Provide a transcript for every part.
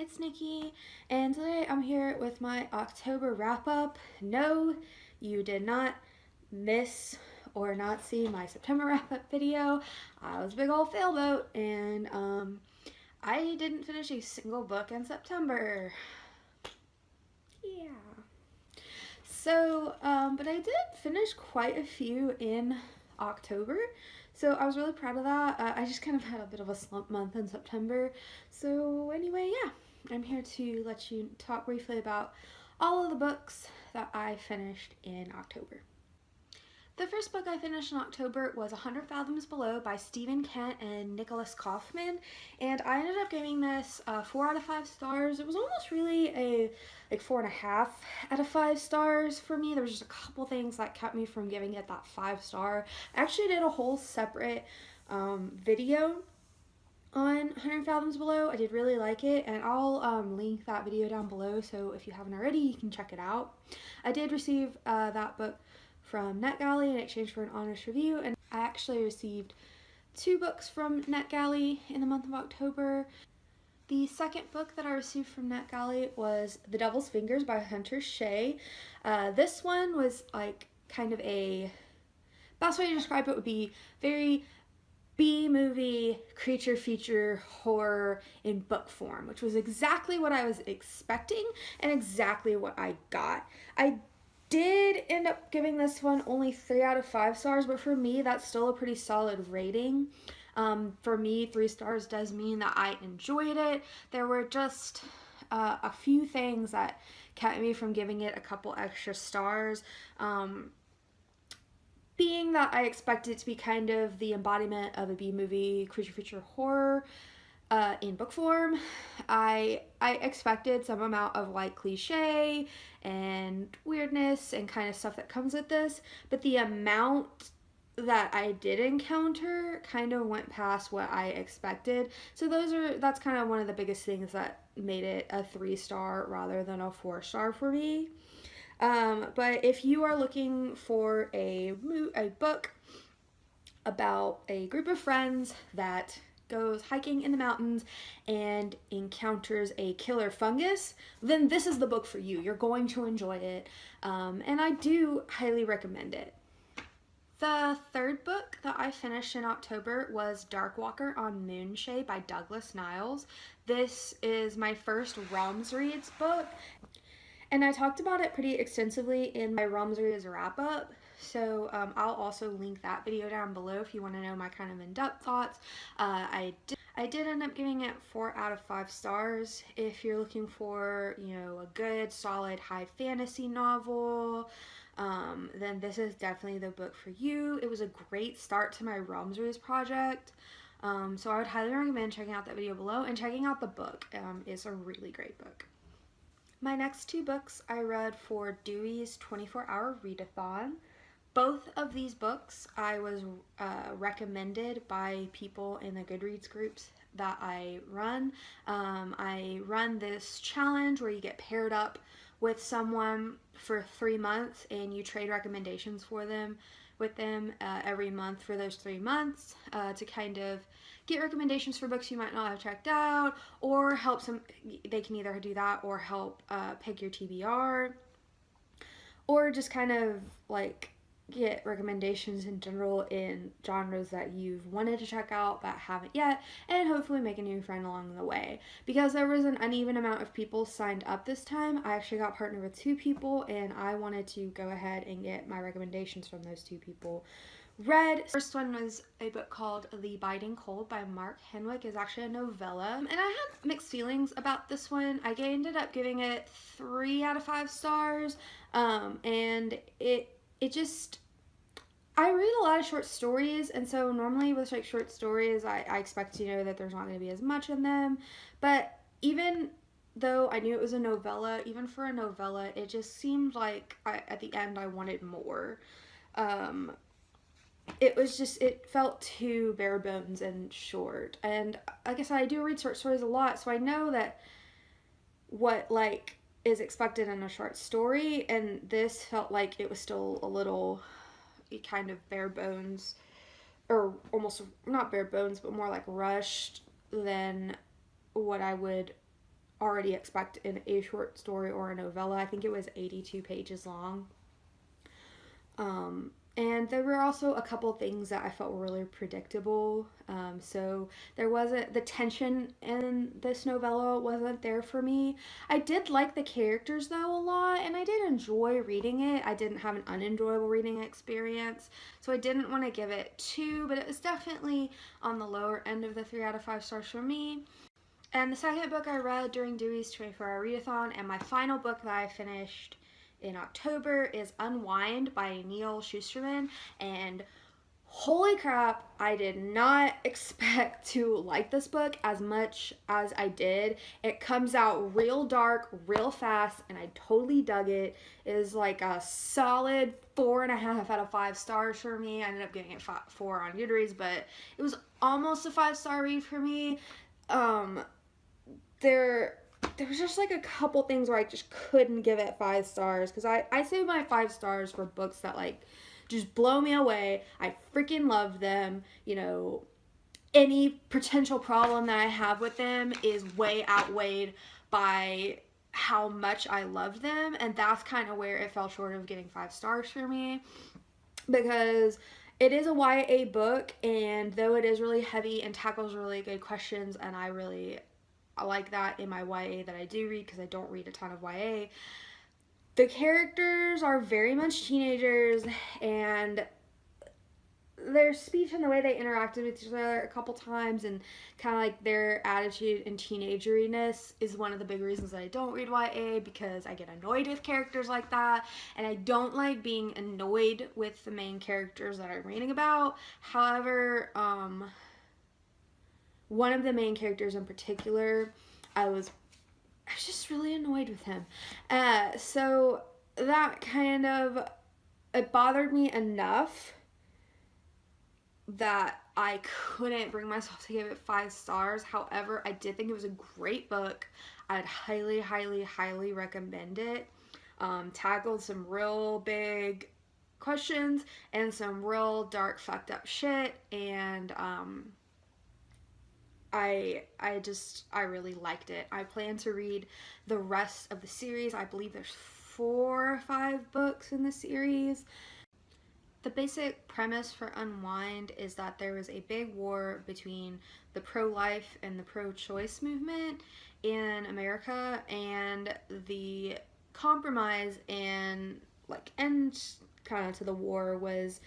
it's Nikki, and today I'm here with my October wrap-up. No, you did not miss or not see my September wrap-up video. I was a big old failboat, and I didn't finish a single book in September. Yeah. So, but I did finish quite a few in October, so I was really proud of that. I just kind of had a bit of a slump month in September. So anyway, yeah, I'm here to let you talk briefly about all of the books that I finished in October. The first book I finished in October was 100 Fathoms Below by Stephen Kent and Nicholas Kaufman, and I ended up giving this 4 out of 5 stars. It was almost really a 4.5 out of 5 stars for me. There was just a couple things that kept me from giving it that 5 star. I actually did a whole separate video on 100 Fathoms Below. I did really like it, and I'll link that video down below, so if you haven't already, you can check it out. I did receive that book from NetGalley in exchange for an honest review, and I actually received 2 books from NetGalley in the month of October. The second book that I received from NetGalley was The Devil's Fingers by Hunter Shea. This one was like kind of a, best way to describe it would be very B-movie creature feature horror in book form, which was exactly what I was expecting and exactly what I got. I did end up giving this one only 3 out of 5 stars, but for me that's still a pretty solid rating. For me, 3 stars does mean that I enjoyed it. There were just a few things that kept me from giving it a couple extra stars. Being that I expected it to be kind of the embodiment of a B-movie creature feature horror in book form, I expected some amount of like cliche and weirdness and kind of stuff that comes with this, but the amount that I did encounter kind of went past what I expected. So that's kind of one of the biggest things that made it a 3-star rather than a 4-star for me. But if you are looking for a book about a group of friends that goes hiking in the mountains and encounters a killer fungus, then this is the book for you. You're going to enjoy it, and I do highly recommend it. The third book that I finished in October was Darkwalker on Moonshae by Douglas Niles. This is my first Realms Reads book, and I talked about it pretty extensively in my Realms Reads wrap-up. So I'll also link that video down below if you want to know my kind of in-depth thoughts. I did end up giving it 4 out of 5 stars. If you're looking for, you know, a good, solid, high fantasy novel, then this is definitely the book for you. It was a great start to my Realms Reads project. So I would highly recommend checking out that video below and checking out the book. It's a really great book. My next 2 books I read for Dewey's 24-hour readathon. Both of these books I was recommended by people in the Goodreads groups that I run. I run this challenge where you get paired up with someone for 3 months and you trade recommendations with them every month for those 3 months to kind of get recommendations for books you might not have checked out, or help they can either do that or help pick your TBR, or just kind of like get recommendations in general in genres that you've wanted to check out but haven't yet, and hopefully make a new friend along the way. Because there was an uneven amount of people signed up this time, I actually got partnered with 2 people, and I wanted to go ahead and get my recommendations from those 2 people read. First one was a book called The Biting Cold by Mark Henwick. It's actually a novella, and I had mixed feelings about this one. I ended up giving it 3 out of 5 stars, and it just, I read a lot of short stories, and so normally with like short stories I expect to know that there's not going to be as much in them, but even though I knew it was a novella, even for a novella, it just seemed like at the end I wanted more. It felt too bare bones and short, and like I said, I do read short stories a lot, so I know that what like is expected in a short story, and this felt like it was still a little kind of bare bones, or almost not bare bones, but more like rushed than what I would already expect in a short story or a novella. I think it was 82 pages long. And there were also a couple things that I felt were really predictable. So there wasn't, the tension in this novella wasn't there for me. I did like the characters though a lot, and I did enjoy reading it. I didn't have an unenjoyable reading experience, so I didn't want to give it 2, but it was definitely on the lower end of the 3 out of 5 stars for me. And the second book I read during Dewey's 24-hour readathon, and my final book that I finished in October, is Unwind by Neil Shusterman. And holy crap, I did not expect to like this book as much as I did. It comes out real dark, real fast, and I totally dug it. It is like a solid 4.5 out of 5 stars for me. I ended up giving it 4 on Goodreads, but it was almost a 5-star read for me. There was just like a couple things where I just couldn't give it 5 stars, because I save my 5 stars for books that like just blow me away. I freaking love them. You know, any potential problem that I have with them is way outweighed by how much I love them, and that's kind of where it fell short of getting 5 stars for me, because it is a YA book, and though it is really heavy and tackles really good questions, and I like that in my YA that I do read, because I don't read a ton of YA. The characters are very much teenagers, and their speech and the way they interacted with each other a couple times, and kind of like their attitude and teenageriness, is one of the big reasons that I don't read YA, because I get annoyed with characters like that, and I don't like being annoyed with the main characters that I'm reading about. However, one of the main characters in particular, I was just really annoyed with him. So that kind of, it bothered me enough that I couldn't bring myself to give it 5 stars. However, I did think it was a great book. I'd highly, highly, highly recommend it. Tackled some real big questions and some real dark, fucked up shit, and I really liked it. I plan to read the rest of the series. I believe there's 4 or 5 books in the series. The basic premise for Unwind is that there was a big war between the pro-life and the pro-choice movement in America, and the compromise and like end kind of to the war was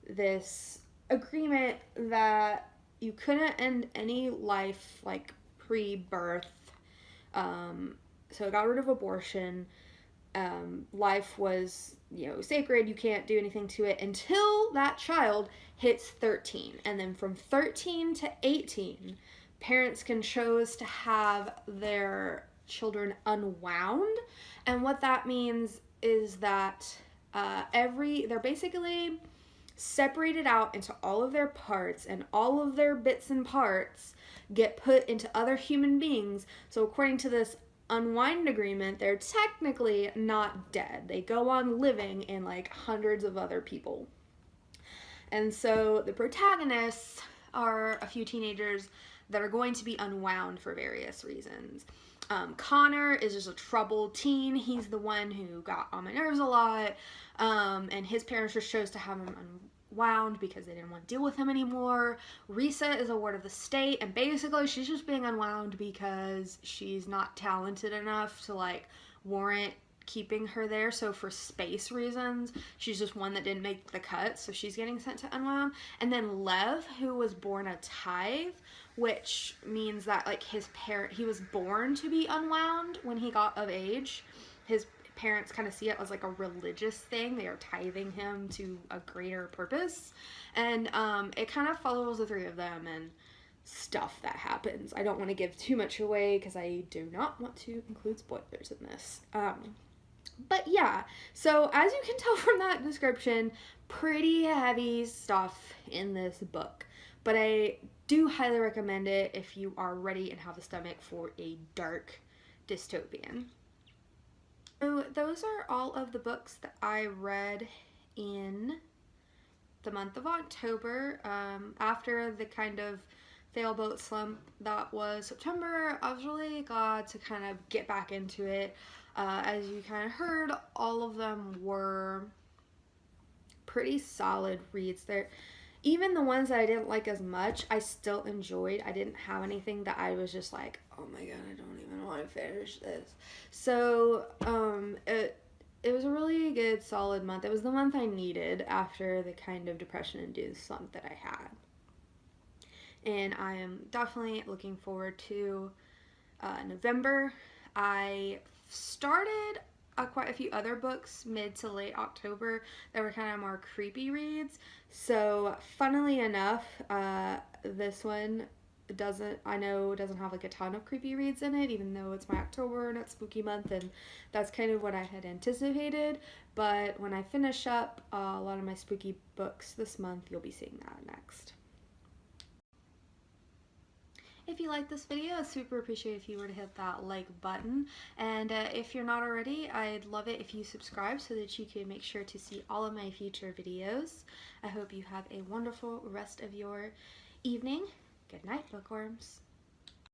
this agreement that you couldn't end any life like pre-birth. So it got rid of abortion. Life was, sacred. You can't do anything to it until that child hits 13. And then from 13 to 18, parents can choose to have their children unwound. And what that means is that they're basically separated out into all of their parts, and all of their bits and parts get put into other human beings. So according to this Unwind agreement, they're technically not dead. They go on living in like hundreds of other people. And so the protagonists are a few teenagers that are going to be unwound for various reasons. Connor is just a troubled teen. He's the one who got on my nerves a lot, and his parents just chose to have him unwound because they didn't want to deal with him anymore. Risa is a ward of the state, and basically she's just being unwound because she's not talented enough to like warrant keeping her there. So for space reasons, she's just one that didn't make the cut, so she's getting sent to unwound. And then Lev, who was born a tithe, which means that like he was born to be unwound when he got of age. His parents kind of see it as like a religious thing. They are tithing him to a greater purpose, and it kind of follows the 3 of them and stuff that happens. I don't want to give too much away because I do not want to include spoilers in this. But yeah, so as you can tell from that description, pretty heavy stuff in this book. But I do highly recommend it if you are ready and have the stomach for a dark dystopian. So those are all of the books that I read in the month of October. After the kind of Sailboat Slump. That was September. I was really glad to kind of get back into it. As you kind of heard, all of them were pretty solid reads. They're even the ones that I didn't like as much, I still enjoyed. I didn't have anything that I was just like, oh my god, I don't even want to finish this. So, it was a really good, solid month. It was the month I needed after the kind of depression-induced slump that I had. And I am definitely looking forward to November. I started quite a few other books mid to late October that were kind of more creepy reads. So, funnily enough, this one doesn't have like a ton of creepy reads in it, even though it's my October and it's spooky month, and that's kind of what I had anticipated. But when I finish up a lot of my spooky books this month, you'll be seeing that next. If you like this video, I'd super appreciate if you were to hit that like button. And if you're not already, I'd love it if you subscribe so that you can make sure to see all of my future videos. I hope you have a wonderful rest of your evening. Good night, bookworms.